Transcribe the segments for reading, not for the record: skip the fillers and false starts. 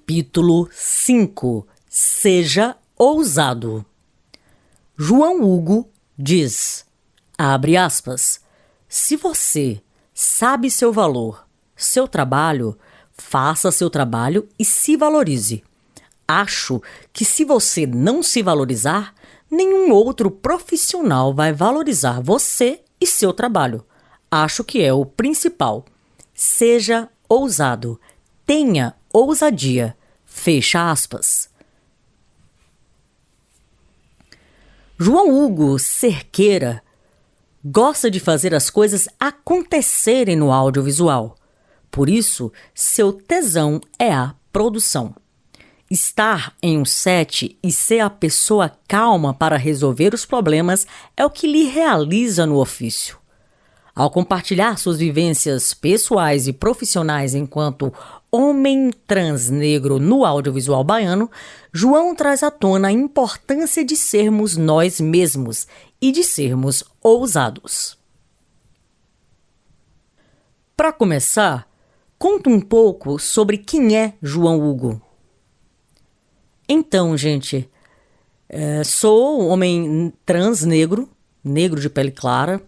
Capítulo 5. Seja ousado. João Hugo diz, abre aspas, se você sabe seu valor, seu trabalho, faça seu trabalho e se valorize. Acho que se você não se valorizar, nenhum outro profissional vai valorizar você e seu trabalho. Acho que é o principal. Seja ousado. Tenha ousadia. Fecha aspas. João Hugo Cerqueira gosta de fazer as coisas acontecerem no audiovisual. Por isso, seu tesão é a produção. Estar em um set e ser a pessoa calma para resolver os problemas é o que lhe realiza no ofício. Ao compartilhar suas vivências pessoais e profissionais enquanto homem trans negro no audiovisual baiano, João traz à tona a importância de sermos nós mesmos e de sermos ousados. Para começar, conta um pouco sobre quem é João Hugo. Então, gente, sou um homem trans negro de pele clara,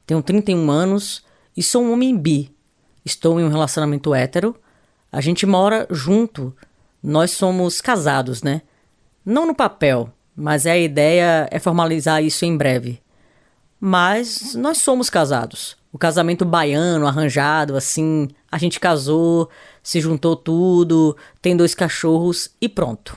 tenho 31 anos e sou um homem bi. Estou em um relacionamento hétero. A gente mora junto. Nós somos casados, né? Não no papel, mas a ideia é formalizar isso em breve. Mas nós somos casados. O casamento baiano, arranjado, assim, a gente casou, se juntou tudo, tem 2 cachorros e pronto.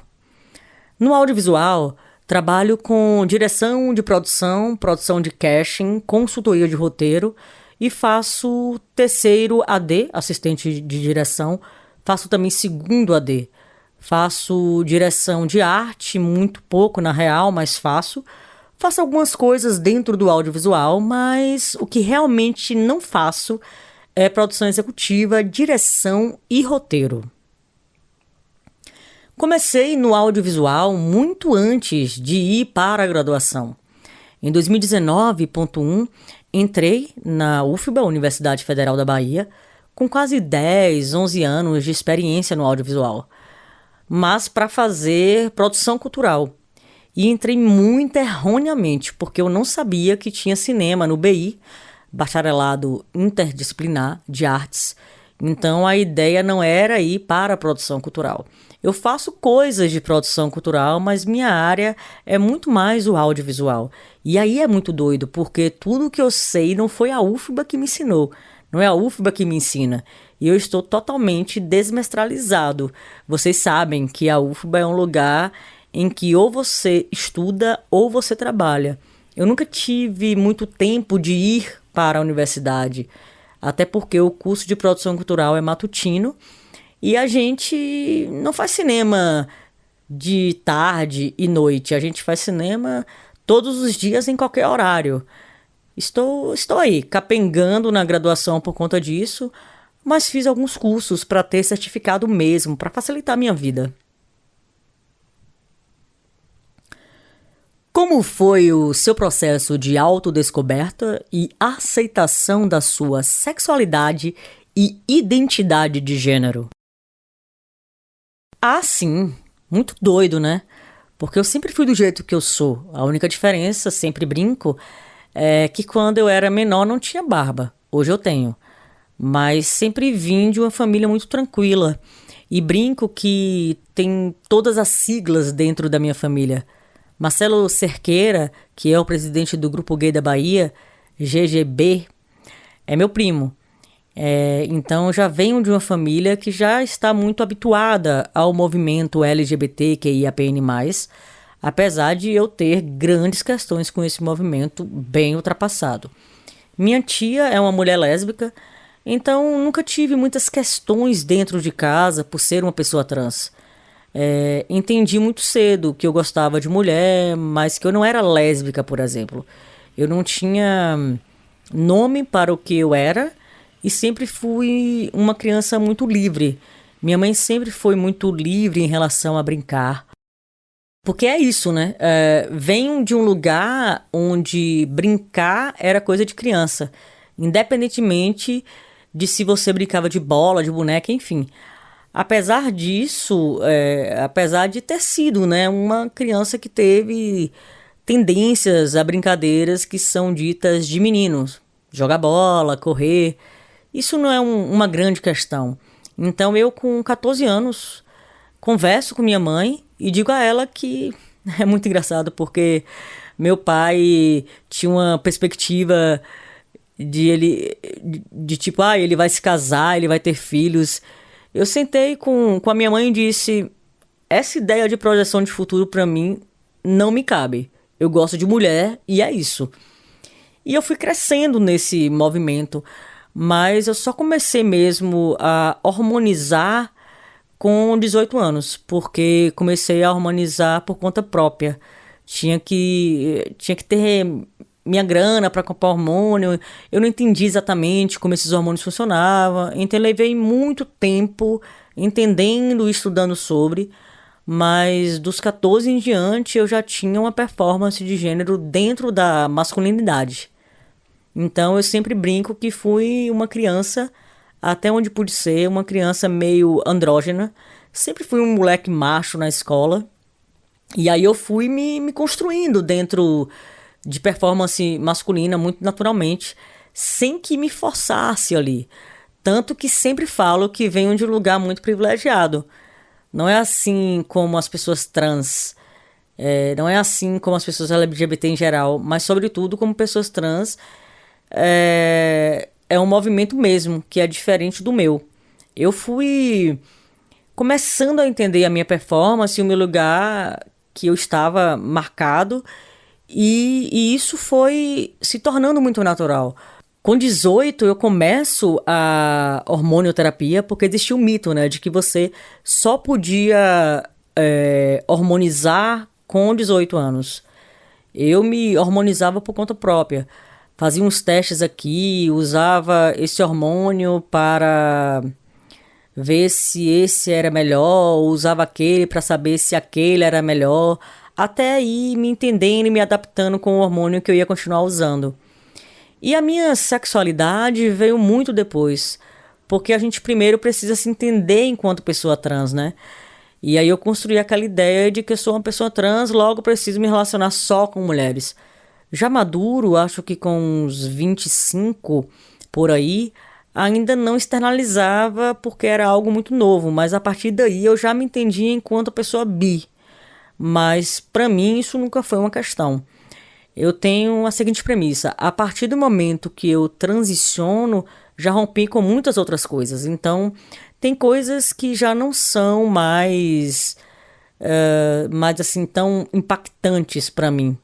No audiovisual, trabalho com direção de produção, produção de casting, consultoria de roteiro e faço terceiro AD, assistente de direção. Faço também segundo AD. Faço direção de arte, muito pouco na real, mas faço. Faço algumas coisas dentro do audiovisual, mas o que realmente não faço é produção executiva, direção e roteiro. Comecei no audiovisual muito antes de ir para a graduação. Em 2019.1, entrei na UFBA, Universidade Federal da Bahia, com quase 10, 11 anos de experiência no audiovisual, mas para fazer produção cultural. E entrei muito erroneamente, porque eu não sabia que tinha cinema no BI, Bacharelado Interdisciplinar de Artes. Então a ideia não era ir para a produção cultural. Eu faço coisas de produção cultural, mas minha área é muito mais o audiovisual. E aí é muito doido, porque tudo que eu sei não foi a UFBA que me ensinou. Não é a UFBA que me ensina. E eu estou totalmente desmestralizado. Vocês sabem que a UFBA é um lugar em que ou você estuda ou você trabalha. Eu nunca tive muito tempo de ir para a universidade, até porque o curso de produção cultural é matutino e a gente não faz cinema de tarde e noite, a gente faz cinema todos os dias em qualquer horário. Estou aí, capengando na graduação por conta disso, mas fiz alguns cursos para ter certificado mesmo, para facilitar a minha vida. Como foi o seu processo de autodescoberta e aceitação da sua sexualidade e identidade de gênero? Ah, sim. Muito doido, né? Porque eu sempre fui do jeito que eu sou. A única diferença, sempre brinco, é que quando eu era menor não tinha barba. Hoje eu tenho. Mas sempre vim de uma família muito tranquila. E brinco que tem todas as siglas dentro da minha família. Marcelo Cerqueira, que é o presidente do Grupo Gay da Bahia, GGB, é meu primo. Então já venho de uma família que já está muito habituada ao movimento LGBTQIAPN+, apesar de eu ter grandes questões com esse movimento bem ultrapassado. Minha tia é uma mulher lésbica, então nunca tive muitas questões dentro de casa por ser uma pessoa trans. Entendi muito cedo que eu gostava de mulher, mas que eu não era lésbica, por exemplo. Eu não tinha nome para o que eu era e sempre fui uma criança muito livre. Minha mãe sempre foi muito livre em relação a brincar. Porque é isso, né? Venho de um lugar onde brincar era coisa de criança. Independentemente de se você brincava de bola, de boneca, enfim. Apesar disso, apesar de ter sido, né, uma criança que teve tendências a brincadeiras que são ditas de meninos, jogar bola, correr, isso não é uma grande questão. Então eu com 14 anos converso com minha mãe e digo a ela que é muito engraçado porque meu pai tinha uma perspectiva de tipo, ele vai se casar, ele vai ter filhos. Eu sentei com a minha mãe e disse: essa ideia de projeção de futuro pra mim não me cabe. Eu gosto de mulher e é isso. E eu fui crescendo nesse movimento, mas eu só comecei mesmo a hormonizar com 18 anos, porque comecei a hormonizar por conta própria. Tinha que ter minha grana para comprar hormônio. Eu não entendi exatamente como esses hormônios funcionavam, então eu levei muito tempo entendendo e estudando sobre, mas dos 14 em diante eu já tinha uma performance de gênero dentro da masculinidade. Então eu sempre brinco que fui uma criança, até onde pude ser, uma criança meio andrógena. Sempre fui um moleque macho na escola. E aí eu fui me construindo dentro de performance masculina muito naturalmente, sem que me forçasse ali. Tanto que sempre falo que venho de um lugar muito privilegiado. Não é assim como as pessoas trans, não é assim como as pessoas LGBT em geral, mas sobretudo como pessoas trans, é um movimento mesmo, que é diferente do meu. Eu fui começando a entender a minha performance, o meu lugar que eu estava marcado, e isso foi se tornando muito natural. Com 18 eu começo a hormonioterapia, porque existia o mito, né, de que você só podia hormonizar com 18 anos. Eu me hormonizava por conta própria. Fazia uns testes aqui, usava esse hormônio para ver se esse era melhor, usava aquele para saber se aquele era melhor, até aí me entendendo e me adaptando com o hormônio que eu ia continuar usando. E a minha sexualidade veio muito depois, porque a gente primeiro precisa se entender enquanto pessoa trans, né? E aí eu construí aquela ideia de que eu sou uma pessoa trans, logo preciso me relacionar só com mulheres. Já maduro, acho que com uns 25 por aí, ainda não externalizava porque era algo muito novo, mas a partir daí eu já me entendia enquanto pessoa bi. Mas para mim isso nunca foi uma questão. Eu tenho a seguinte premissa: a partir do momento que eu transiciono, já rompi com muitas outras coisas. Então, tem coisas que já não são mais assim tão impactantes para mim.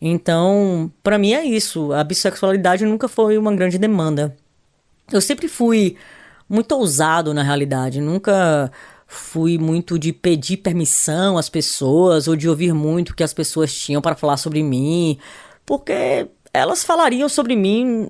Então, para mim é isso. A bissexualidade nunca foi uma grande demanda. Eu sempre fui muito ousado na realidade, nunca fui muito de pedir permissão às pessoas ou de ouvir muito o que as pessoas tinham para falar sobre mim, porque elas falariam sobre mim,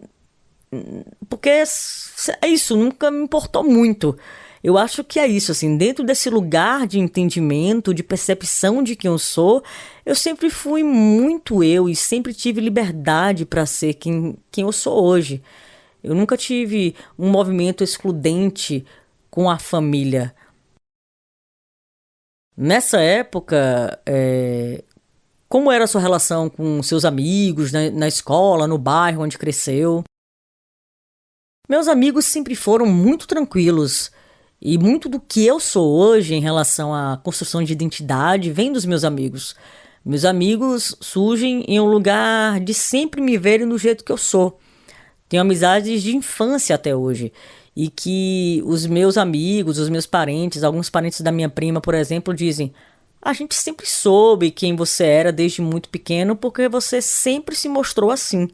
porque é isso, nunca me importou muito. Eu acho que é isso, assim, dentro desse lugar de entendimento, de percepção de quem eu sou, eu sempre fui muito eu e sempre tive liberdade para ser quem eu sou hoje. Eu nunca tive um movimento excludente com a família. Nessa época, como era a sua relação com seus amigos, na escola, no bairro onde cresceu? Meus amigos sempre foram muito tranquilos. E muito do que eu sou hoje em relação à construção de identidade vem dos meus amigos. Meus amigos surgem em um lugar de sempre me verem do jeito que eu sou. Tenho amizades de infância até hoje. E que os meus amigos, os meus parentes, alguns parentes da minha prima, por exemplo, dizem: a gente sempre soube quem você era desde muito pequeno porque você sempre se mostrou assim.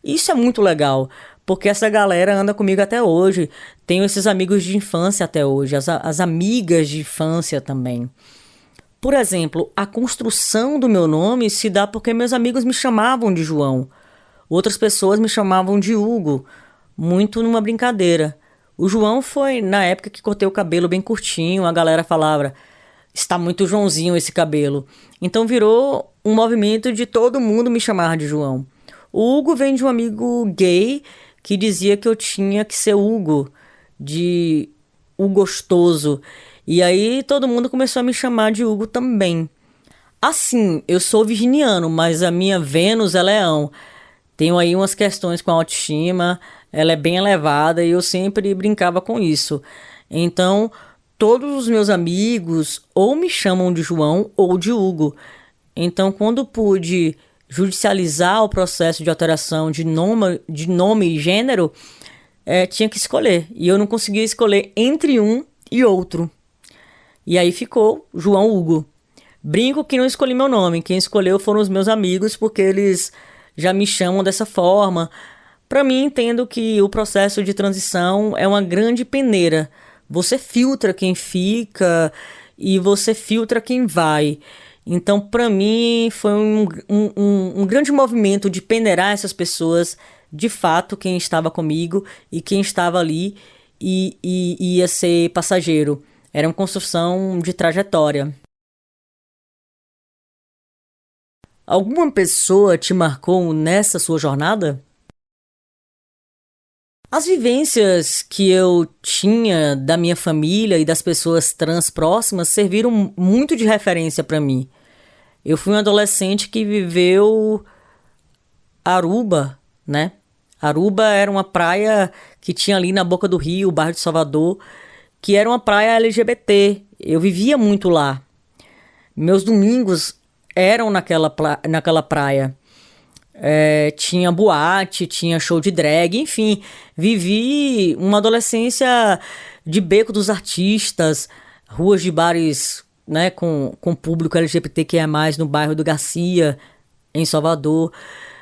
Isso é muito legal, porque essa galera anda comigo até hoje. Tenho esses amigos de infância até hoje, as amigas de infância também. Por exemplo, a construção do meu nome se dá porque meus amigos me chamavam de João. Outras pessoas me chamavam de Hugo, muito numa brincadeira. O João foi na época que cortei o cabelo bem curtinho, a galera falava: está muito Joãozinho esse cabelo. Então virou um movimento de todo mundo me chamar de João. O Hugo vem de um amigo gay que dizia que eu tinha que ser Hugo, de o gostoso. E aí todo mundo começou a me chamar de Hugo também. Assim, eu sou virginiano, mas a minha Vênus é Leão. Tenho aí umas questões com a autoestima, ela é bem elevada e eu sempre brincava com isso. Então, todos os meus amigos ou me chamam de João ou de Hugo. Então, quando pude judicializar o processo de alteração de nome e gênero, tinha que escolher. E eu não conseguia escolher entre um e outro. E aí ficou João Hugo. Brinco que não escolhi meu nome. Quem escolheu foram os meus amigos, porque eles já me chamam dessa forma. Para mim, entendo que o processo de transição é uma grande peneira. Você filtra quem fica e você filtra quem vai. Então, para mim, foi um grande movimento de peneirar essas pessoas, de fato, quem estava comigo e quem estava ali e ia ser passageiro. Era uma construção de trajetória. Alguma pessoa te marcou nessa sua jornada? As vivências que eu tinha da minha família e das pessoas trans próximas serviram muito de referência para mim. Eu fui um adolescente que viveu Aruba, né? Aruba era uma praia que tinha ali na boca do rio, o bairro de Salvador, que era uma praia LGBT. Eu vivia muito lá. Meus domingos eram naquela praia. Tinha boate, tinha show de drag, enfim. Vivi uma adolescência de beco dos artistas, ruas de bares, né, com público LGBTQIA+, no bairro do Garcia, em Salvador.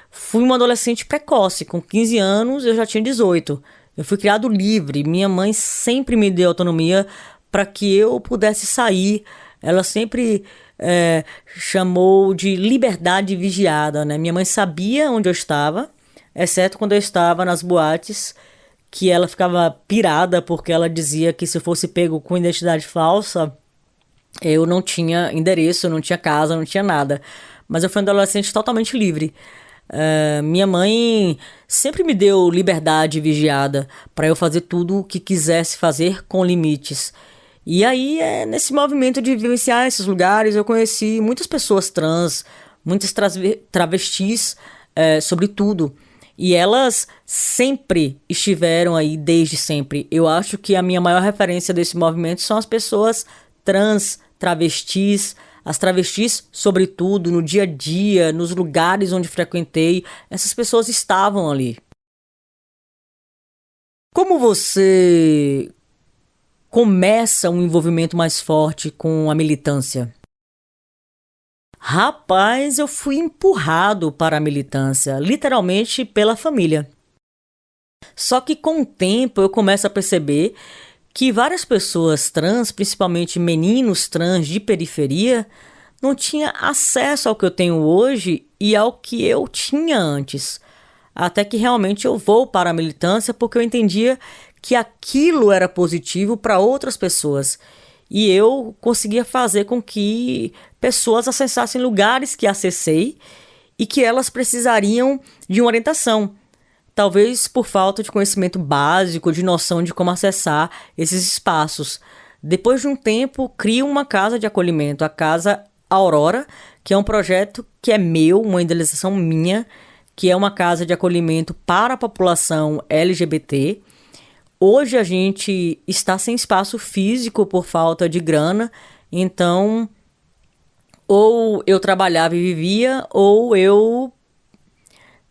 Fui uma adolescente precoce, com 15 anos eu já tinha 18. Eu fui criado livre, minha mãe sempre me deu autonomia para que eu pudesse sair. Ela sempre chamou de liberdade vigiada, né? Minha mãe sabia onde eu estava, exceto quando eu estava nas boates, que ela ficava pirada porque ela dizia que se eu fosse pego com identidade falsa, eu não tinha endereço, eu não tinha casa, não tinha nada. Mas eu fui um adolescente totalmente livre. Minha mãe sempre me deu liberdade vigiada para eu fazer tudo o que quisesse fazer com limites. E aí, nesse movimento de vivenciar esses lugares, eu conheci muitas pessoas trans, muitas travestis, sobretudo. E elas sempre estiveram aí, desde sempre. Eu acho que a minha maior referência desse movimento são as pessoas trans, travestis, as travestis, sobretudo, no dia a dia, nos lugares onde frequentei, essas pessoas estavam ali. Como você começa um envolvimento mais forte com a militância? Rapaz, eu fui empurrado para a militância, literalmente pela família. Só que com o tempo eu começo a perceber que várias pessoas trans, principalmente meninos trans de periferia, não tinham acesso ao que eu tenho hoje e ao que eu tinha antes. Até que realmente eu vou para a militância porque eu entendia que aquilo era positivo para outras pessoas. E eu conseguia fazer com que pessoas acessassem lugares que acessei e que elas precisariam de uma orientação. Talvez por falta de conhecimento básico, de noção de como acessar esses espaços. Depois de um tempo, crio uma casa de acolhimento, a Casa Aurora, que é um projeto que é meu, uma idealização minha, que é uma casa de acolhimento para a população LGBT. Hoje a gente está sem espaço físico por falta de grana, então ou eu trabalhava e vivia, ou eu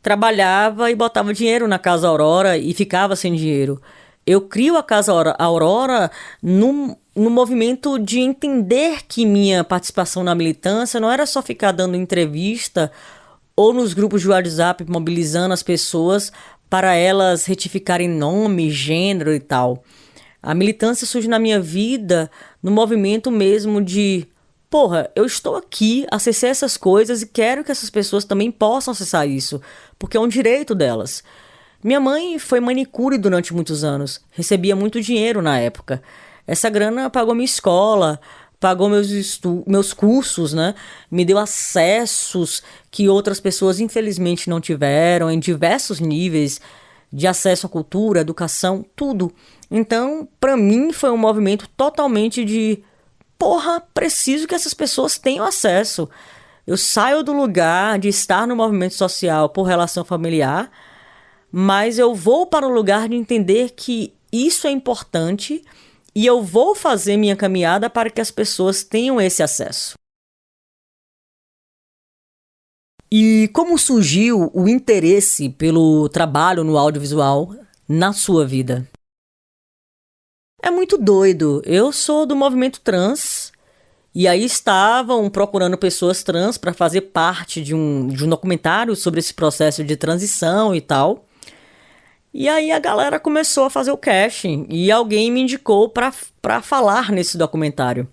trabalhava e botava dinheiro na Casa Aurora e ficava sem dinheiro. Eu crio a Casa Aurora no movimento de entender que minha participação na militância não era só ficar dando entrevista ou nos grupos de WhatsApp mobilizando as pessoas para elas retificarem nome, gênero e tal. A militância surge na minha vida no movimento mesmo de porra, eu estou aqui, acessei essas coisas e quero que essas pessoas também possam acessar isso, porque é um direito delas. Minha mãe foi manicure durante muitos anos, recebia muito dinheiro na época. Essa grana pagou minha escola, pagou meus cursos, né? Me deu acessos que outras pessoas infelizmente não tiveram, em diversos níveis de acesso à cultura, educação, tudo. Então, para mim, foi um movimento totalmente de porra, preciso que essas pessoas tenham acesso. Eu saio do lugar de estar no movimento social por relação familiar, mas eu vou para o lugar de entender que isso é importante e eu vou fazer minha caminhada para que as pessoas tenham esse acesso. E como surgiu o interesse pelo trabalho no audiovisual na sua vida? É muito doido. Eu sou do movimento trans e aí estavam procurando pessoas trans para fazer parte de um documentário sobre esse processo de transição e tal. E aí a galera começou a fazer o casting e alguém me indicou para falar nesse documentário.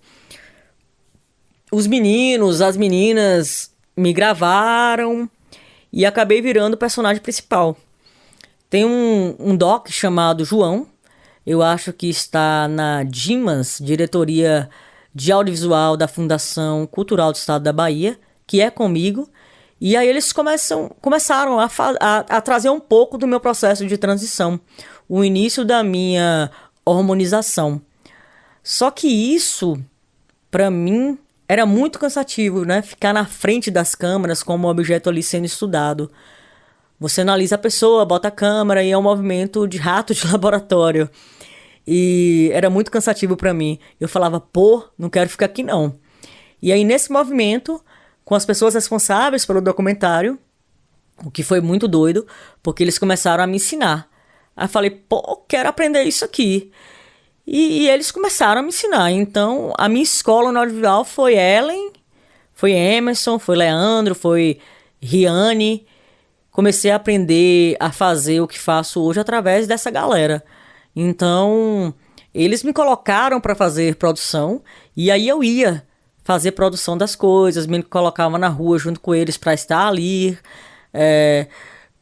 Os meninos, as meninas me gravaram e acabei virando o personagem principal. Tem um doc chamado João, eu acho que está na DIMAS, Diretoria de Audiovisual da Fundação Cultural do Estado da Bahia, que é comigo. E aí eles começaram a trazer um pouco do meu processo de transição, o início da minha hormonização. Só que isso, para mim, era muito cansativo, né? Ficar na frente das câmeras como objeto ali sendo estudado. Você analisa a pessoa, bota a câmera e é um movimento de rato de laboratório. E era muito cansativo para mim. Eu falava, pô, não quero ficar aqui não. E aí nesse movimento, com as pessoas responsáveis pelo documentário, o que foi muito doido, porque eles começaram a me ensinar. Aí eu falei, pô, quero aprender isso aqui. E eles começaram a me ensinar. Então, a minha escola no audiovisual foi Ellen, foi Emerson, foi Leandro, foi Riane. Comecei a aprender a fazer o que faço hoje através dessa galera. Então, eles me colocaram para fazer produção e aí eu ia fazer produção das coisas, me colocava na rua junto com eles para estar ali.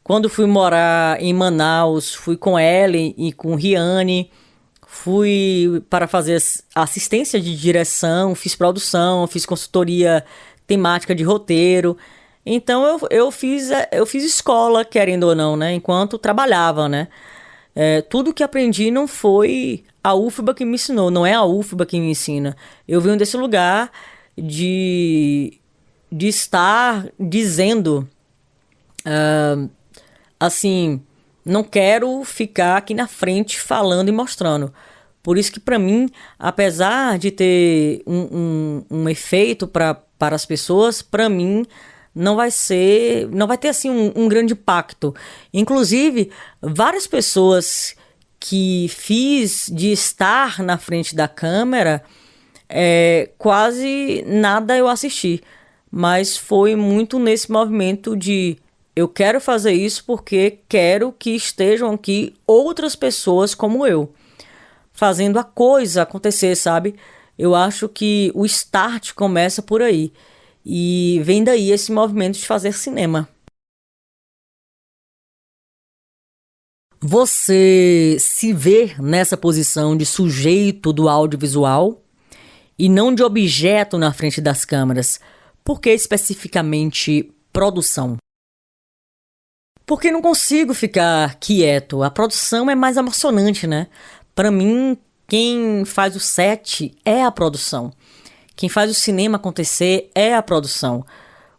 Quando fui morar em Manaus, fui com Ellen e com Riane. Fui para fazer assistência de direção, fiz produção, fiz consultoria temática de roteiro. Então eu fiz escola, querendo ou não, né? Enquanto trabalhava, né? Tudo que aprendi não foi a UFBA que me ensinou, não é a UFBA que me ensina. Eu venho desse lugar de estar dizendo, assim, não quero ficar aqui na frente falando e mostrando. Por isso que para mim, apesar de ter um efeito para as pessoas, para mim não vai ter assim um grande impacto. Inclusive, várias pessoas que fiz de estar na frente da câmera, quase nada eu assisti. Mas foi muito nesse movimento de eu quero fazer isso porque quero que estejam aqui outras pessoas como eu, fazendo a coisa acontecer, sabe? Eu acho que o start começa por aí. E vem daí esse movimento de fazer cinema. Você se vê nessa posição de sujeito do audiovisual e não de objeto na frente das câmeras? Por que especificamente produção? Porque não consigo ficar quieto. A produção é mais emocionante, né? Para mim, quem faz o set é a produção. Quem faz o cinema acontecer é a produção.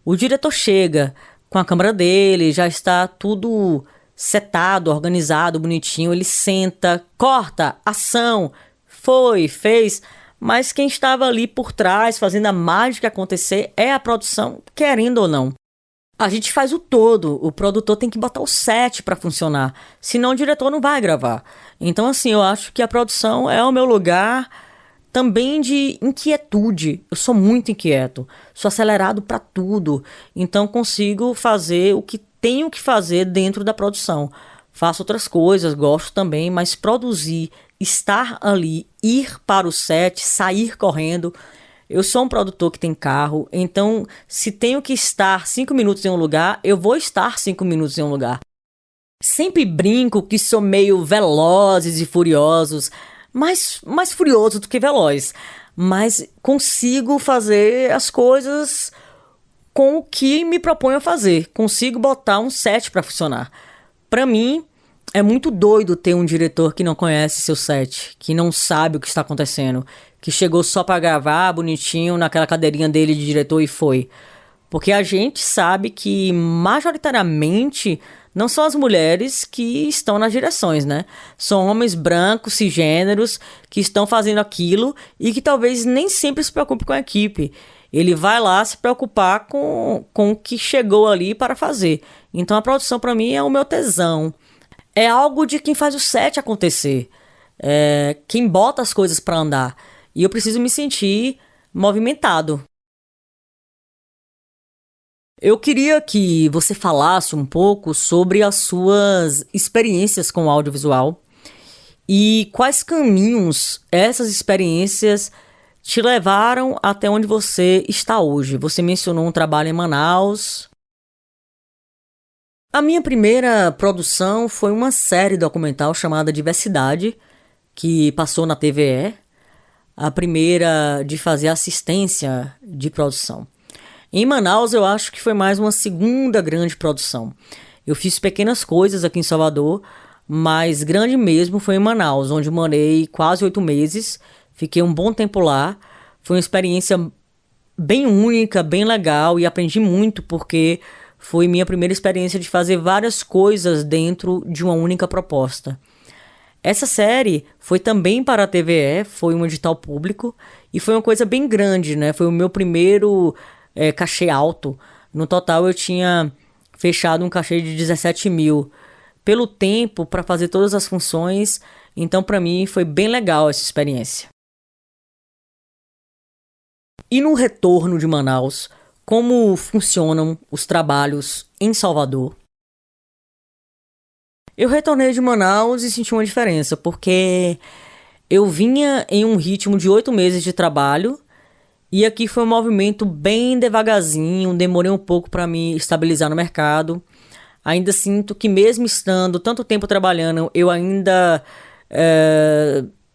O diretor chega com a câmera dele, já está tudo setado, organizado, bonitinho. Ele senta, corta, ação, foi, fez. Mas quem estava ali por trás, fazendo a mágica acontecer, é a produção, querendo ou não. A gente faz o todo, o produtor tem que botar o set para funcionar, senão o diretor não vai gravar. Então, assim, eu acho que a produção é o meu lugar também de inquietude. Eu sou muito inquieto, sou acelerado para tudo, então consigo fazer o que tenho que fazer dentro da produção. Faço outras coisas, gosto também, mas produzir, estar ali, ir para o set, sair correndo. Eu sou um produtor que tem carro, então se tenho que estar 5 minutos em um lugar, eu vou estar 5 minutos em um lugar. Sempre brinco que sou meio velozes e furiosos, mais furioso do que veloz. Mas consigo fazer as coisas com o que me proponho a fazer. Consigo botar um set para funcionar. Para mim, É muito doido ter um diretor que não conhece seu set, que não sabe o que está acontecendo, que chegou só pra gravar bonitinho naquela cadeirinha dele de diretor e foi. Porque a gente sabe que majoritariamente não são as mulheres que estão nas direções, né? São homens brancos, cisgêneros, que estão fazendo aquilo e que talvez nem sempre se preocupe com a equipe. Ele vai lá se preocupar com o que chegou ali para fazer. Então a produção para mim é o meu tesão. É algo de quem faz o set acontecer. É quem bota as coisas para andar. E eu preciso me sentir movimentado. Eu queria que você falasse um pouco sobre as suas experiências com o audiovisual e quais caminhos essas experiências te levaram até onde você está hoje. Você mencionou um trabalho em Manaus. A minha primeira produção foi uma série documental chamada Diversidade, que passou na TVE, a primeira de fazer assistência de produção. Em Manaus, eu acho que foi mais uma segunda grande produção. Eu fiz pequenas coisas aqui em Salvador, mas grande mesmo foi em Manaus, onde morei quase 8 meses. Fiquei um bom tempo lá. Foi uma experiência bem única, bem legal e aprendi muito porque foi minha primeira experiência de fazer várias coisas dentro de uma única proposta. Essa série foi também para a TVE, foi um edital público e foi uma coisa bem grande, né? Foi o meu primeiro cachê alto. No total eu tinha fechado um cachê de 17 mil pelo tempo para fazer todas as funções. Então para mim foi bem legal essa experiência. E no retorno de Manaus, como funcionam os trabalhos em Salvador? Eu retornei de Manaus e senti uma diferença, porque eu vinha em um ritmo de 8 meses de trabalho e aqui foi um movimento bem devagarzinho, demorei um pouco para me estabilizar no mercado. Ainda sinto que mesmo estando tanto tempo trabalhando, eu ainda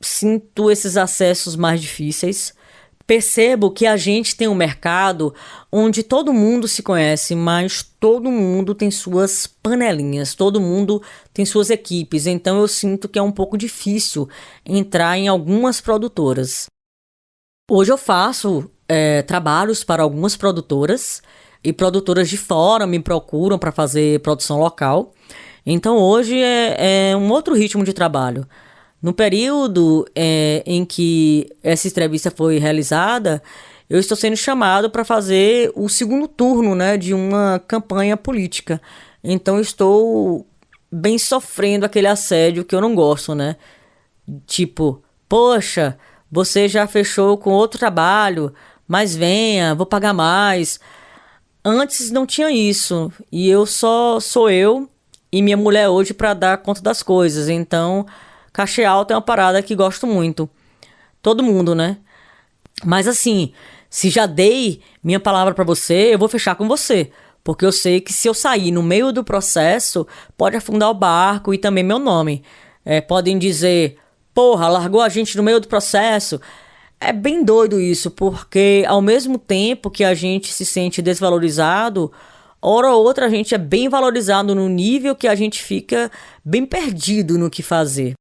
sinto esses acessos mais difíceis. Percebo que a gente tem um mercado onde todo mundo se conhece, mas todo mundo tem suas panelinhas, todo mundo tem suas equipes. Então eu sinto que é um pouco difícil entrar em algumas produtoras. Hoje eu faço trabalhos para algumas produtoras e produtoras de fora me procuram para fazer produção local. Então hoje é um outro ritmo de trabalho. No período em que essa entrevista foi realizada, eu estou sendo chamado para fazer o segundo turno, né, de uma campanha política. Então estou bem sofrendo aquele assédio que eu não gosto, né? Tipo, poxa, você já fechou com outro trabalho, mas venha, vou pagar mais. Antes não tinha isso, e eu só sou eu e minha mulher hoje para dar conta das coisas. Então cachê alto é uma parada que gosto muito. Todo mundo, né? Mas assim, se já dei minha palavra pra você, eu vou fechar com você. Porque eu sei que se eu sair no meio do processo, pode afundar o barco e também meu nome. Podem dizer, porra, largou a gente no meio do processo. É bem doido isso, porque ao mesmo tempo que a gente se sente desvalorizado, hora ou outra a gente é bem valorizado no nível que a gente fica bem perdido no que fazer.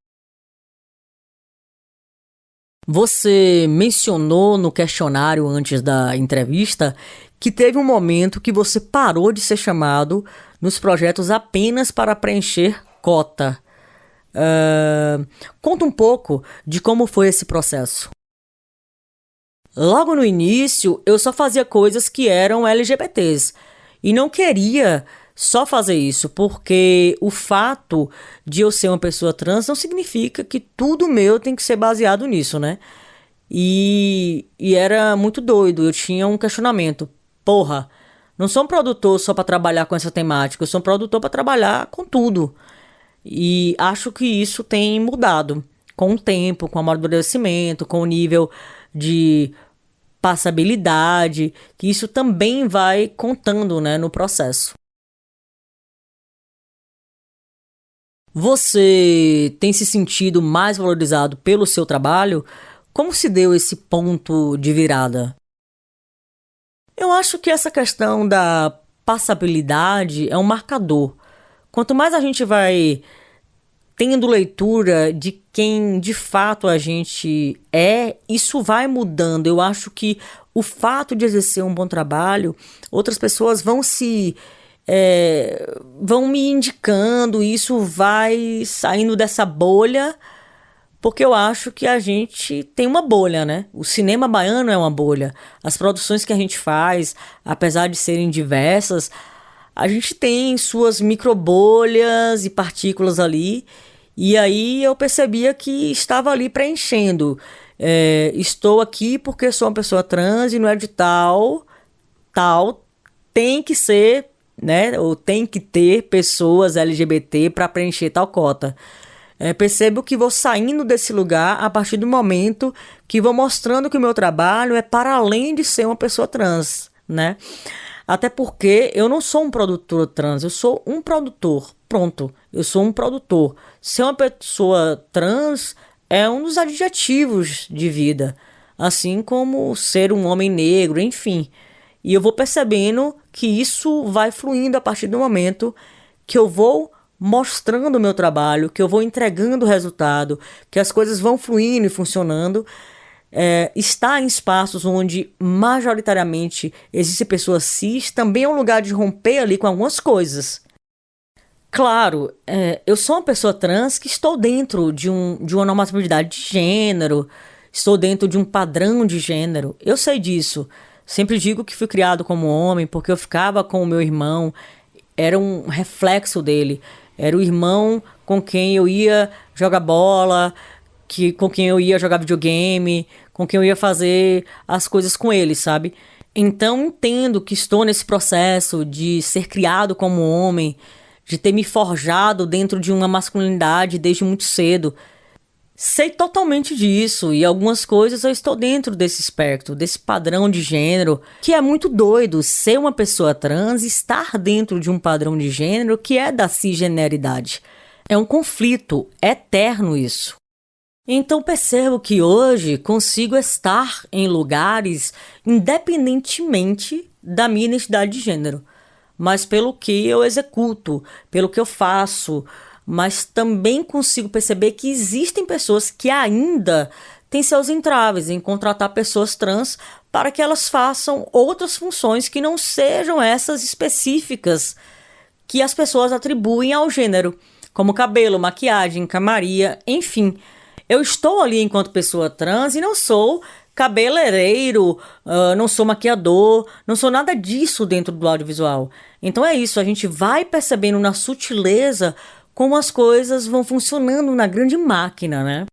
Você mencionou no questionário antes da entrevista que teve um momento que você parou de ser chamado nos projetos apenas para preencher cota. Conta um pouco de como foi esse processo. Logo no início, eu só fazia coisas que eram LGBTs e não queria só fazer isso, porque o fato de eu ser uma pessoa trans não significa que tudo meu tem que ser baseado nisso, né? E era muito doido, eu tinha um questionamento. Porra, não sou um produtor só pra trabalhar com essa temática, eu sou um produtor pra trabalhar com tudo. E acho que isso tem mudado com o tempo, com o amadurecimento, com o nível de passabilidade, que isso também vai contando, né, no processo. Você tem se sentido mais valorizado pelo seu trabalho? Como se deu esse ponto de virada? Eu acho que essa questão da passabilidade é um marcador. Quanto mais a gente vai tendo leitura de quem de fato a gente é, isso vai mudando. Eu acho que o fato de exercer um bom trabalho, outras pessoas vão me indicando, isso vai saindo dessa bolha, porque eu acho que a gente tem uma bolha, né? O cinema baiano é uma bolha. As produções que a gente faz, apesar de serem diversas, a gente tem suas microbolhas e partículas ali. E aí eu percebia que estava ali preenchendo. Estou aqui porque sou uma pessoa trans e no edital tal tem que ser, né? Ou tem que ter pessoas LGBT para preencher tal cota. Percebo que vou saindo desse lugar a partir do momento que vou mostrando que o meu trabalho é para além de ser uma pessoa trans, né? Até porque eu não sou um produtor trans, eu sou um produtor. Pronto, eu sou um produtor. Ser uma pessoa trans é um dos adjetivos de vida, assim como ser um homem negro, enfim. E eu vou percebendo que isso vai fluindo a partir do momento que eu vou mostrando o meu trabalho, que eu vou entregando o resultado, que as coisas vão fluindo e funcionando. Estar em espaços onde majoritariamente existem pessoas cis também é um lugar de romper ali com algumas coisas. Claro, eu sou uma pessoa trans que estou dentro de uma normatividade de gênero, estou dentro de um padrão de gênero, eu sei disso. Sempre digo que fui criado como homem porque eu ficava com o meu irmão, era um reflexo dele, era o irmão com quem eu ia jogar bola, com quem eu ia jogar videogame, com quem eu ia fazer as coisas com ele, sabe? Então entendo que estou nesse processo de ser criado como homem, de ter me forjado dentro de uma masculinidade desde muito cedo. Sei totalmente disso e algumas coisas eu estou dentro desse espectro, desse padrão de gênero, que é muito doido ser uma pessoa trans e estar dentro de um padrão de gênero que é da cisgeneridade. É um conflito eterno isso. Então percebo que hoje consigo estar em lugares independentemente da minha identidade de gênero, mas pelo que eu executo, pelo que eu faço, mas também consigo perceber que existem pessoas que ainda têm seus entraves em contratar pessoas trans para que elas façam outras funções que não sejam essas específicas que as pessoas atribuem ao gênero, como cabelo, maquiagem, camaria, enfim. Eu estou ali enquanto pessoa trans e não sou cabeleireiro, não sou maquiador, não sou nada disso dentro do audiovisual. Então é isso, a gente vai percebendo na sutileza como as coisas vão funcionando na grande máquina, né?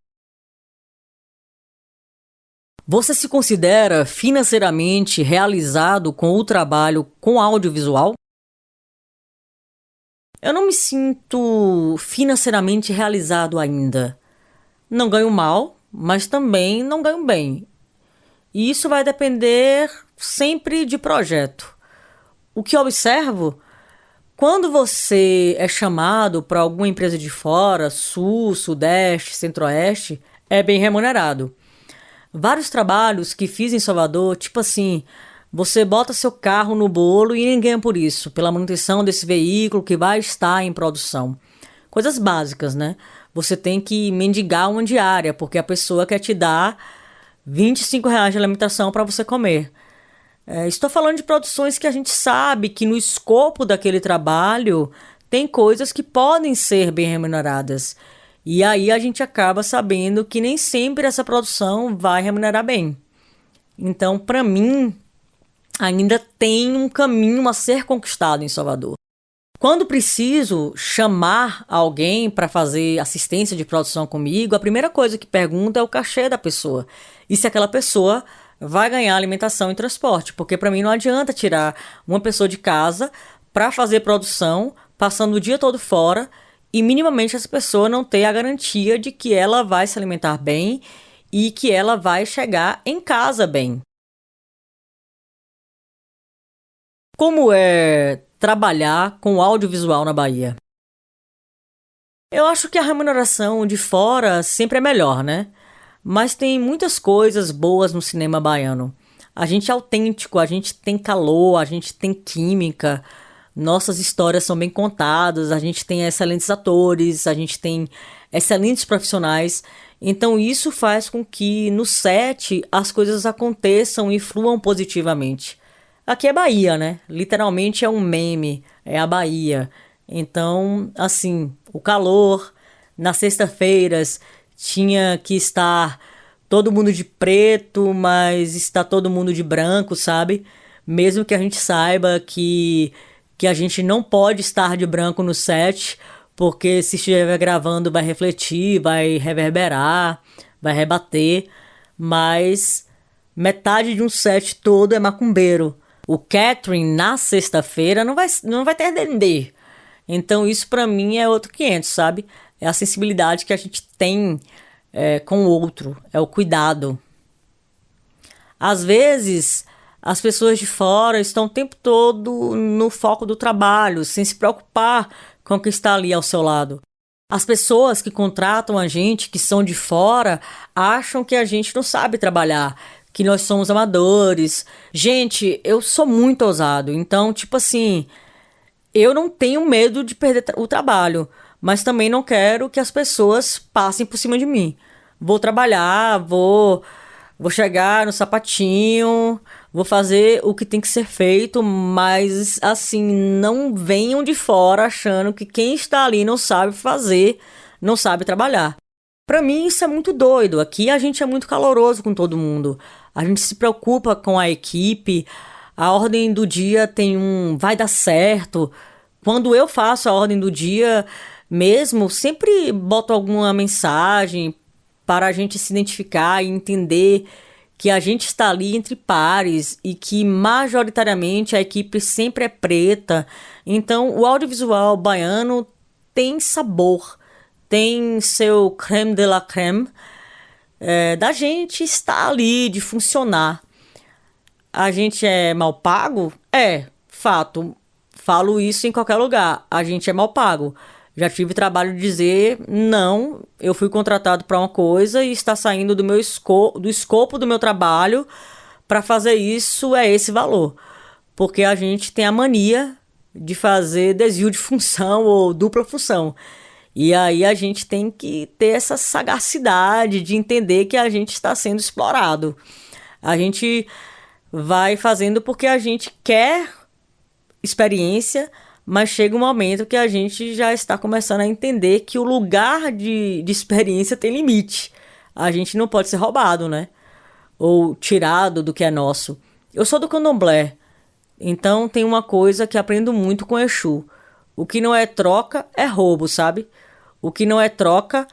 Você se considera financeiramente realizado com o trabalho com audiovisual? Eu não me sinto financeiramente realizado ainda. Não ganho mal, mas também não ganho bem. E isso vai depender sempre de projeto. O que eu observo, quando você é chamado para alguma empresa de fora, Sul, Sudeste, Centro-Oeste, é bem remunerado. Vários trabalhos que fiz em Salvador, tipo assim, você bota seu carro no bolo e ninguém ganha por isso, pela manutenção desse veículo que vai estar em produção. Coisas básicas, né? Você tem que mendigar uma diária, porque a pessoa quer te dar R$ 25 de alimentação para você comer. Estou falando de produções que a gente sabe que no escopo daquele trabalho tem coisas que podem ser bem remuneradas. E aí a gente acaba sabendo que nem sempre essa produção vai remunerar bem. Então, para mim, ainda tem um caminho a ser conquistado em Salvador. Quando preciso chamar alguém para fazer assistência de produção comigo, a primeira coisa que pergunto é o cachê da pessoa. E se aquela pessoa vai ganhar alimentação e transporte. Porque para mim não adianta tirar uma pessoa de casa para fazer produção, passando o dia todo fora, e minimamente essa pessoa não ter a garantia de que ela vai se alimentar bem e que ela vai chegar em casa bem. Como é trabalhar com audiovisual na Bahia? Eu acho que a remuneração de fora sempre é melhor, né? Mas tem muitas coisas boas no cinema baiano. A gente é autêntico, a gente tem calor, a gente tem química. nossas histórias são bem contadas, a gente tem excelentes atores, a gente tem excelentes profissionais. Então isso faz com que no set as coisas aconteçam e fluam positivamente. Aqui é Bahia, né? Literalmente é um meme, é a Bahia. Então, assim, o calor, nas sextas-feiras tinha que estar todo mundo de preto, mas está todo mundo de branco, sabe? Mesmo que a gente saiba que a gente não pode estar de branco no set, porque se estiver gravando vai refletir, vai reverberar, vai rebater, mas metade de um set todo é macumbeiro. O Catherine, na sexta-feira, não vai ter dendê. Então isso pra mim é outro 500, sabe? É a sensibilidade que a gente tem com o outro, é o cuidado. Às vezes, as pessoas de fora estão o tempo todo no foco do trabalho, sem se preocupar com o que está ali ao seu lado. As pessoas que contratam a gente, que são de fora, acham que a gente não sabe trabalhar, que nós somos amadores. Gente, eu sou muito ousado, então, tipo assim, eu não tenho medo de perder o trabalho, mas também não quero que as pessoas passem por cima de mim. Vou trabalhar, vou chegar no sapatinho, vou fazer o que tem que ser feito, mas assim, não venham de fora achando que quem está ali não sabe fazer, não sabe trabalhar. Pra mim isso é muito doido. Aqui a gente é muito caloroso com todo mundo. A gente se preocupa com a equipe. A ordem do dia tem um vai dar certo. Quando eu faço a ordem do dia mesmo, sempre boto alguma mensagem para a gente se identificar e entender que a gente está ali entre pares e que majoritariamente a equipe sempre é preta. Então, o audiovisual baiano tem sabor, tem seu creme de la creme, da gente estar ali, de funcionar. A gente é mal pago? É, fato. Falo isso em qualquer lugar. A gente é mal pago. Já tive trabalho de dizer, não, eu fui contratado para uma coisa e está saindo do escopo do meu trabalho para fazer isso é esse valor. Porque a gente tem a mania de fazer desvio de função ou dupla função. E aí a gente tem que ter essa sagacidade de entender que a gente está sendo explorado. A gente vai fazendo porque a gente quer experiência, mas chega um momento que a gente já está começando a entender que o lugar de experiência tem limite. A gente não pode ser roubado, né? Ou tirado do que é nosso. Eu sou do candomblé, então tem uma coisa que aprendo muito com Exu. O que não é troca é roubo, sabe? O que não é troca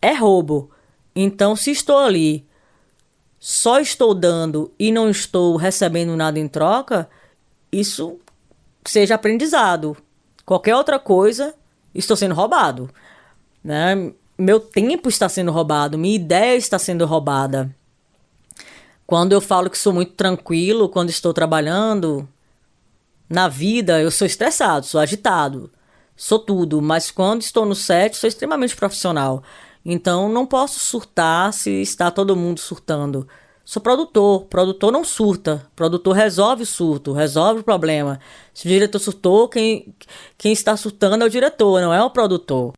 é roubo. Então, se estou ali, só estou dando e não estou recebendo nada em troca, isso seja aprendizado. Qualquer outra coisa, estou sendo roubado, né? Meu tempo está sendo roubado, minha ideia está sendo roubada. Quando eu falo que sou muito tranquilo quando estou trabalhando, na vida eu sou estressado, sou agitado, sou tudo, mas quando estou no set sou extremamente profissional. Então não posso surtar se está todo mundo surtando. Sou produtor, produtor não surta, produtor resolve o surto, resolve o problema. Se o diretor surtou, quem está surtando é o diretor, não é o produtor.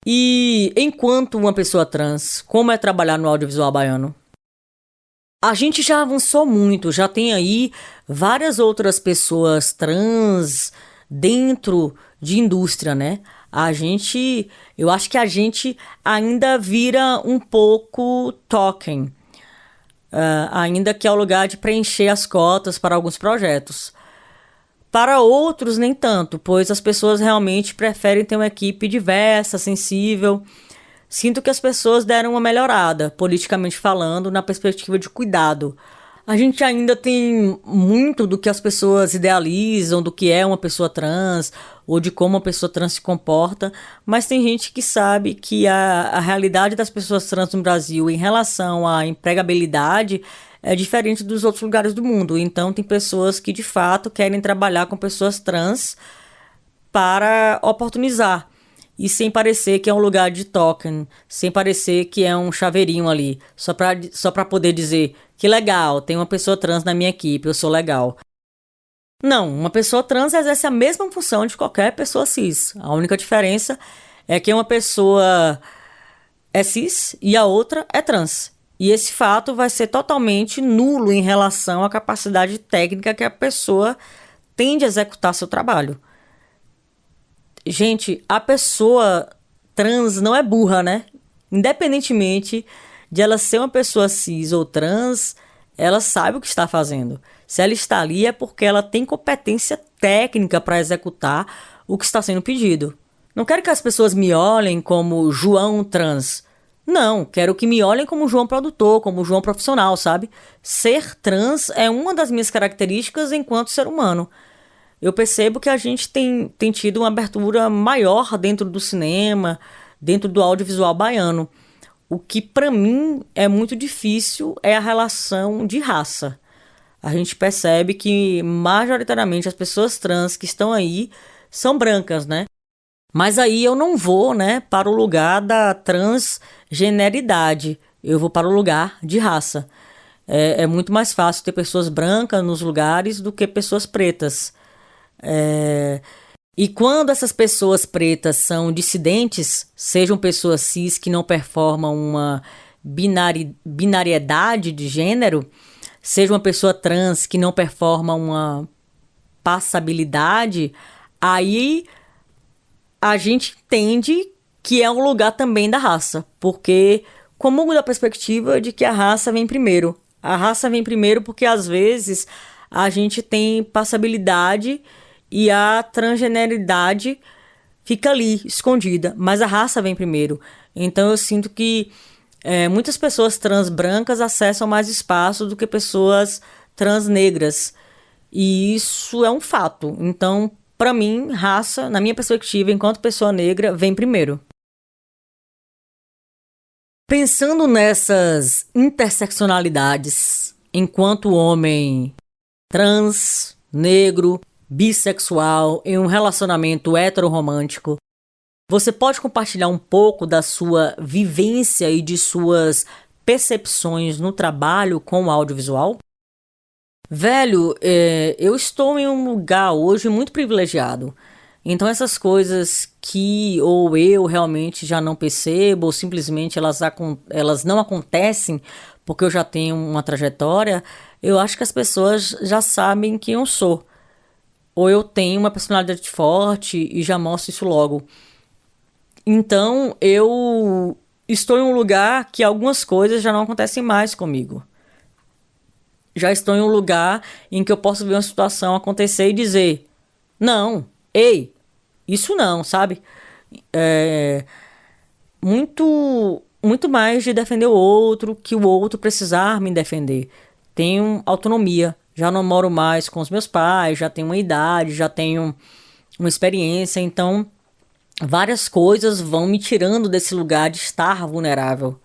E enquanto uma pessoa trans, como é trabalhar no audiovisual baiano? A gente já avançou muito, já tem aí várias outras pessoas trans dentro de indústria, né? Eu acho que a gente ainda vira um pouco token, ainda que é o lugar de preencher as cotas para alguns projetos. Para outros, nem tanto, pois as pessoas realmente preferem ter uma equipe diversa, sensível. Sinto que as pessoas deram uma melhorada, politicamente falando, na perspectiva de cuidado. A gente ainda tem muito do que as pessoas idealizam, do que é uma pessoa trans, ou de como uma pessoa trans se comporta, mas tem gente que sabe que a realidade das pessoas trans no Brasil em relação à empregabilidade é diferente dos outros lugares do mundo. Então tem pessoas que de fato querem trabalhar com pessoas trans para oportunizar. E sem parecer que é um lugar de token, sem parecer que é um chaveirinho ali, só pra poder dizer que legal, tem uma pessoa trans na minha equipe, eu sou legal. Não, uma pessoa trans exerce a mesma função de qualquer pessoa cis. A única diferença é que uma pessoa é cis e a outra é trans. E esse fato vai ser totalmente nulo em relação à capacidade técnica que a pessoa tem de executar seu trabalho. Gente, a pessoa trans não é burra, né? Independentemente de ela ser uma pessoa cis ou trans, ela sabe o que está fazendo. Se ela está ali é porque ela tem competência técnica para executar o que está sendo pedido. Não quero que as pessoas me olhem como João trans. Não, quero que me olhem como João produtor, como João profissional, sabe? Ser trans é uma das minhas características enquanto ser humano. Eu percebo que a gente tem tido uma abertura maior dentro do cinema, dentro do audiovisual baiano. O que para mim é muito difícil é a relação de raça. A gente percebe que majoritariamente as pessoas trans que estão aí são brancas, né? Mas aí eu não vou, né, para o lugar da transgeneridade. Eu vou para o lugar de raça. É muito mais fácil ter pessoas brancas nos lugares do que pessoas pretas. E quando essas pessoas pretas são dissidentes, sejam pessoas cis que não performam uma binariedade de gênero, seja uma pessoa trans que não performa uma passabilidade, aí a gente entende que é um lugar também da raça, porque comum da perspectiva de que a raça vem primeiro. A raça vem primeiro porque às vezes a gente tem passabilidade e a transgeneridade fica ali, escondida, mas a raça vem primeiro. Então eu sinto que muitas pessoas trans brancas acessam mais espaço do que pessoas trans negras. E isso é um fato. Então, para mim, raça, na minha perspectiva, enquanto pessoa negra, vem primeiro. Pensando nessas interseccionalidades, enquanto homem trans, negro, bissexual, em um relacionamento heterorromântico, você pode compartilhar um pouco da sua vivência e de suas percepções no trabalho com o audiovisual? Velho, eu estou em um lugar hoje muito privilegiado. Então essas coisas que ou eu realmente já não percebo, ou simplesmente elas não acontecem porque eu já tenho uma trajetória, eu acho que as pessoas já sabem quem eu sou. Ou eu tenho uma personalidade forte e já mostro isso logo. Então eu estou em um lugar que algumas coisas já não acontecem mais comigo. Já estou em um lugar em que eu posso ver uma situação acontecer e dizer: não, ei, isso não, sabe? Muito mais de defender o outro que o outro precisar me defender. Tenho autonomia, já não moro mais com os meus pais, já tenho uma idade, já tenho uma experiência, então várias coisas vão me tirando desse lugar de estar vulnerável.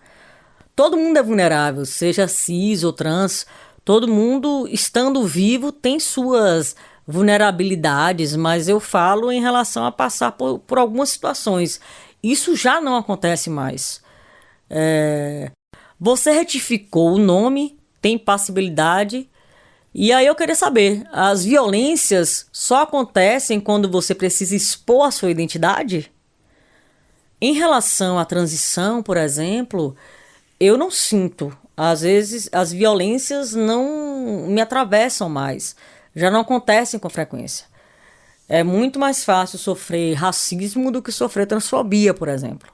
Todo mundo é vulnerável, seja cis ou trans. Todo mundo, estando vivo, tem suas vulnerabilidades, mas eu falo em relação a passar por algumas situações. Isso já não acontece mais. Você retificou o nome, tem passibilidade, e aí eu queria saber, as violências só acontecem quando você precisa expor a sua identidade? Em relação à transição, por exemplo, eu não sinto. Às vezes as violências não me atravessam mais, já não acontecem com frequência. É muito mais fácil sofrer racismo do que sofrer transfobia, por exemplo.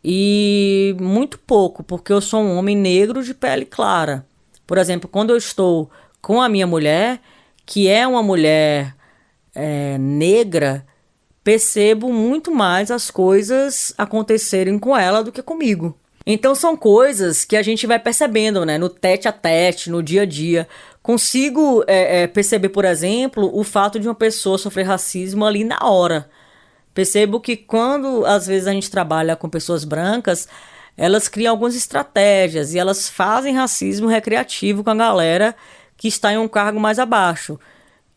E muito pouco, porque eu sou um homem negro de pele clara. Por exemplo, quando eu estou com a minha mulher, que é uma mulher negra, percebo muito mais as coisas acontecerem com ela do que comigo. Então são coisas que a gente vai percebendo, né, no tete a tete, no dia a dia. Consigo perceber, por exemplo, o fato de uma pessoa sofrer racismo ali na hora. Percebo que quando, às vezes, a gente trabalha com pessoas brancas, elas criam algumas estratégias e elas fazem racismo recreativo com a galera que está em um cargo mais abaixo.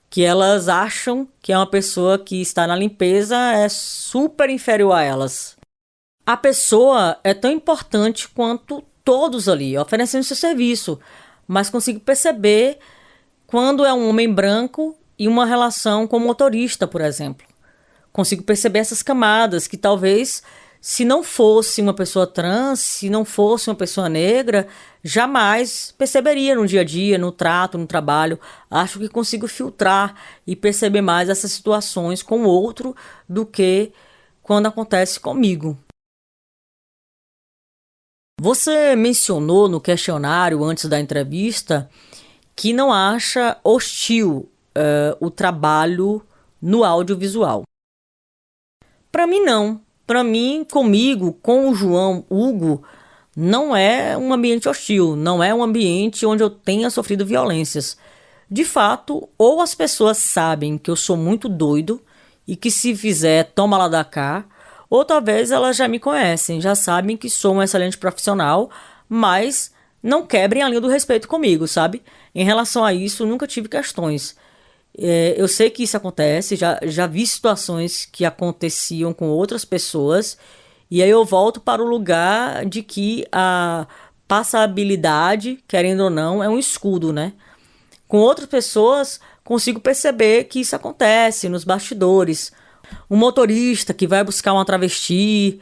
Que elas acham que é uma pessoa que está na limpeza é super inferior a elas. A pessoa é tão importante quanto todos ali, oferecendo seu serviço. Mas consigo perceber quando é um homem branco e uma relação com o motorista, por exemplo. Consigo perceber essas camadas que talvez, se não fosse uma pessoa trans, se não fosse uma pessoa negra, jamais perceberia no dia a dia, no trato, no trabalho. Acho que consigo filtrar e perceber mais essas situações com o outro do que quando acontece comigo. Você mencionou no questionário antes da entrevista que não acha hostil o trabalho no audiovisual. Para mim, não. Para mim, comigo, com o João Hugo, não é um ambiente hostil, não é um ambiente onde eu tenha sofrido violências. De fato, ou as pessoas sabem que eu sou muito doido e que se fizer, toma lá da cá, ou talvez elas já me conhecem, já sabem que sou um excelente profissional, mas não quebrem a linha do respeito comigo, sabe? Em relação a isso, nunca tive questões. Eu sei que isso acontece, já vi situações que aconteciam com outras pessoas, e aí eu volto para o lugar de que a passabilidade, querendo ou não, é um escudo, né? Com outras pessoas, consigo perceber que isso acontece nos bastidores. Um motorista que vai buscar uma travesti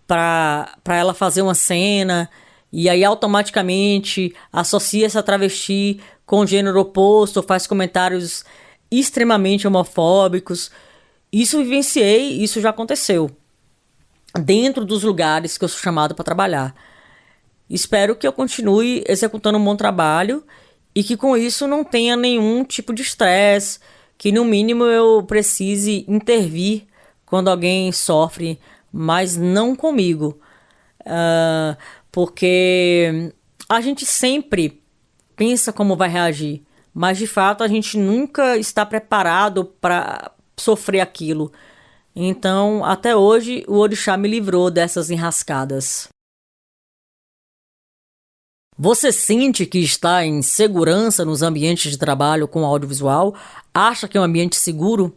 para ela fazer uma cena e aí automaticamente associa essa travesti com o gênero oposto, faz comentários extremamente homofóbicos. Isso vivenciei, isso já aconteceu dentro dos lugares que eu sou chamado para trabalhar. Espero que eu continue executando um bom trabalho e que com isso não tenha nenhum tipo de estresse, que no mínimo eu precise intervir quando alguém sofre, mas não comigo. Porque a gente sempre pensa como vai reagir, mas de fato a gente nunca está preparado para sofrer aquilo. Então, até hoje, o orixá me livrou dessas enrascadas. Você sente que está em segurança nos ambientes de trabalho com audiovisual? Acha que é um ambiente seguro?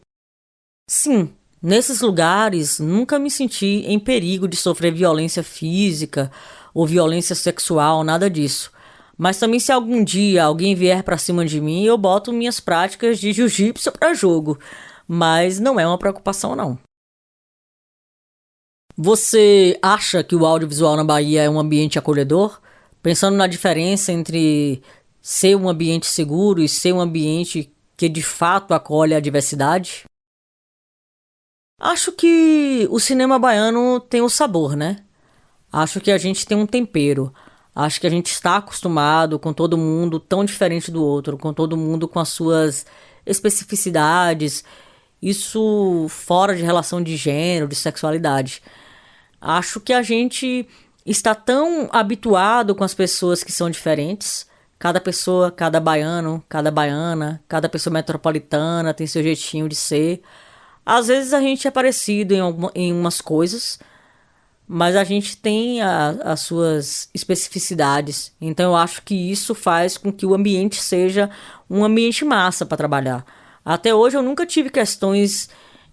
Sim, nesses lugares nunca me senti em perigo de sofrer violência física ou violência sexual, nada disso. Mas também se algum dia alguém vier pra cima de mim, eu boto minhas práticas de jiu-jitsu pra jogo. Mas não é uma preocupação, não. Você acha que o audiovisual na Bahia é um ambiente acolhedor? Pensando na diferença entre ser um ambiente seguro e ser um ambiente que de fato acolhe a diversidade? Acho que o cinema baiano tem o sabor, né? Acho que a gente tem um tempero. Acho que a gente está acostumado com todo mundo tão diferente do outro, com todo mundo com as suas especificidades, isso fora de relação de gênero, de sexualidade. Acho que a gente está tão habituado com as pessoas que são diferentes. Cada pessoa, cada baiano, cada baiana, cada pessoa metropolitana tem seu jeitinho de ser. Às vezes a gente é parecido em umas coisas, mas a gente tem as suas especificidades. Então eu acho que isso faz com que o ambiente seja um ambiente massa para trabalhar. Até hoje eu nunca tive questões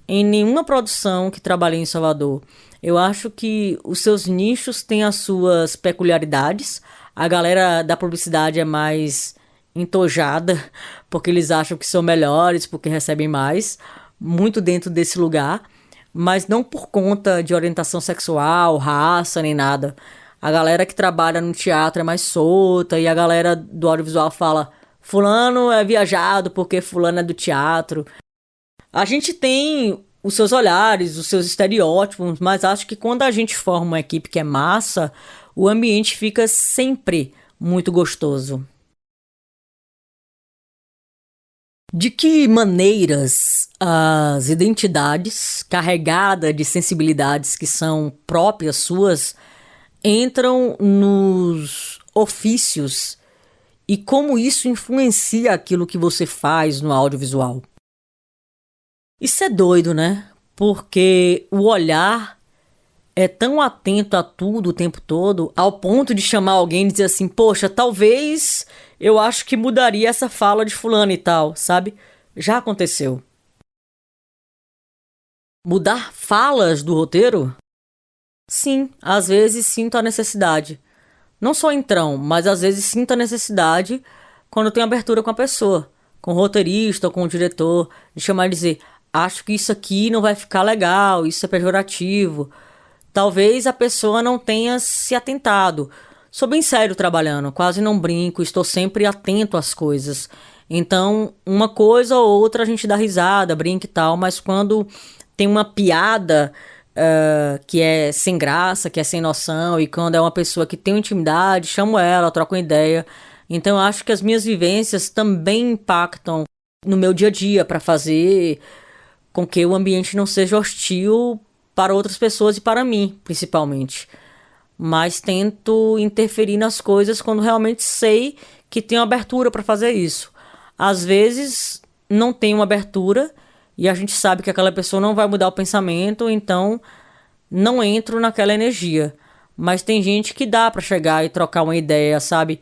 em nenhuma produção que trabalhei em Salvador. Eu acho que os seus nichos têm as suas peculiaridades. A galera da publicidade é mais entojada, porque eles acham que são melhores, porque recebem mais, muito dentro desse lugar, mas não por conta de orientação sexual, raça, nem nada. A galera que trabalha no teatro é mais solta e a galera do audiovisual fala: fulano é viajado porque fulano é do teatro. A gente tem os seus olhares, os seus estereótipos, mas acho que quando a gente forma uma equipe que é massa, o ambiente fica sempre muito gostoso. De que maneiras as identidades carregadas de sensibilidades que são próprias suas entram nos ofícios e como isso influencia aquilo que você faz no audiovisual? Isso é doido, né? Porque o olhar é tão atento a tudo o tempo todo, ao ponto de chamar alguém e dizer assim: poxa, talvez eu acho que mudaria essa fala de fulano e tal, sabe? Já aconteceu. Mudar falas do roteiro? Sim, às vezes sinto a necessidade. Não só entrão, mas às vezes sinto a necessidade quando tenho abertura com a pessoa. com o roteirista ou com o diretor, de chamar e dizer: acho que isso aqui não vai ficar legal, isso é pejorativo. Talvez a pessoa não tenha se atentado. Sou bem sério trabalhando, quase não brinco, estou sempre atento às coisas. Então, uma coisa ou outra a gente dá risada, brinca e tal, mas quando tem uma piada que é sem graça, que é sem noção, e quando é uma pessoa que tem intimidade, chamo ela, troco uma ideia. Então, eu acho que as minhas vivências também impactam no meu dia a dia para fazer com que o ambiente não seja hostil para outras pessoas e para mim, principalmente. Mas tento interferir nas coisas quando realmente sei que tenho abertura para fazer isso. Às vezes não tem uma abertura e a gente sabe que aquela pessoa não vai mudar o pensamento, então não entro naquela energia. Mas tem gente que dá para chegar e trocar uma ideia, sabe?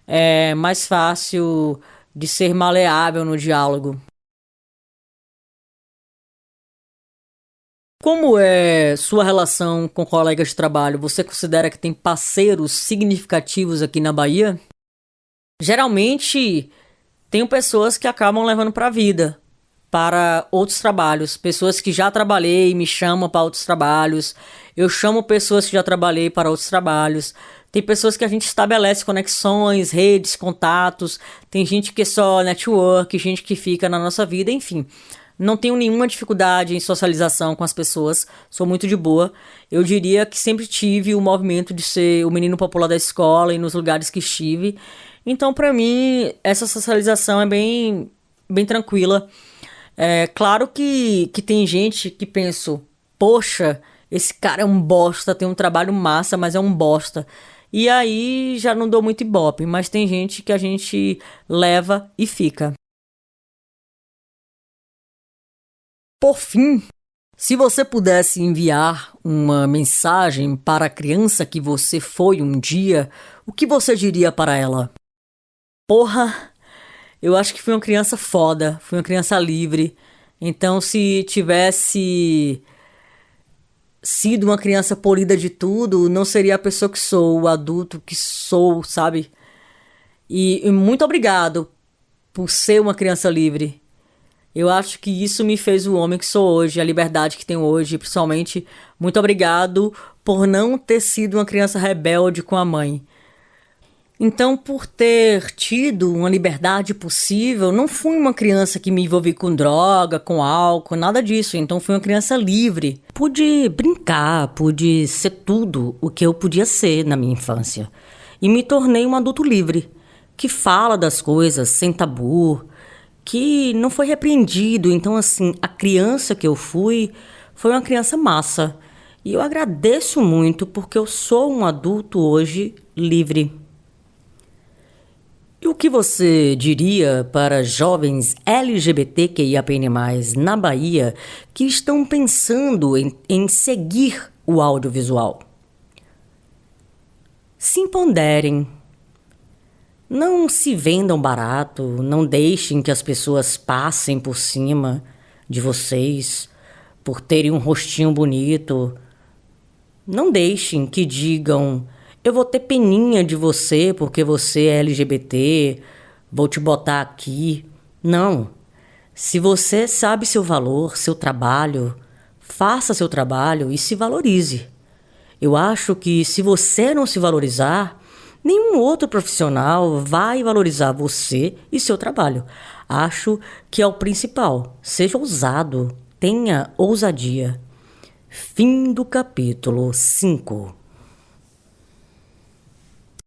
É mais fácil de ser maleável no diálogo. Como é sua relação com colegas de trabalho? Você considera que tem parceiros significativos aqui na Bahia? Geralmente, tenho pessoas que acabam levando para a vida, para outros trabalhos. Pessoas que já trabalhei me chamam para outros trabalhos. Eu chamo pessoas que já trabalhei para outros trabalhos. Tem pessoas que a gente estabelece conexões, redes, contatos. Tem gente que é só network, gente que fica na nossa vida, enfim. Não tenho nenhuma dificuldade em socialização com as pessoas, sou muito de boa. Eu diria que sempre tive o movimento de ser o menino popular da escola e nos lugares que estive. Então, para mim, essa socialização é bem tranquila. É claro que tem gente que pensa: poxa, esse cara é um bosta, tem um trabalho massa, mas é um bosta. E aí já não dou muito ibope, mas tem gente que a gente leva e fica. Por fim, se você pudesse enviar uma mensagem para a criança que você foi um dia, o que você diria para ela? Porra, eu acho que fui uma criança foda, fui uma criança livre. Então, se tivesse sido uma criança polida de tudo, não seria a pessoa que sou, o adulto que sou, sabe? E muito obrigado por ser uma criança livre. Eu acho que isso me fez o homem que sou hoje, a liberdade que tenho hoje, principalmente muito obrigado por não ter sido uma criança rebelde com a mãe. Então, por ter tido uma liberdade possível, não fui uma criança que me envolvi com droga, com álcool, nada disso. Então, fui uma criança livre. Pude brincar, pude ser tudo o que eu podia ser na minha infância. E me tornei um adulto livre, que fala das coisas sem tabu, que não foi repreendido. Então, assim, a criança que eu fui foi uma criança massa. E eu agradeço muito porque eu sou um adulto hoje livre. E o que você diria para jovens LGBTQIAPN+, na Bahia que estão pensando em seguir o audiovisual? Se empoderem. Não se vendam barato, não deixem que as pessoas passem por cima de vocês por terem um rostinho bonito. Não deixem que digam: eu vou ter peninha de você porque você é LGBT, vou te botar aqui. Não. Se você sabe seu valor, seu trabalho, faça seu trabalho e se valorize. Eu acho que se você não se valorizar, nenhum outro profissional vai valorizar você e seu trabalho. Acho que é o principal. Seja ousado, tenha ousadia. Fim do capítulo 5.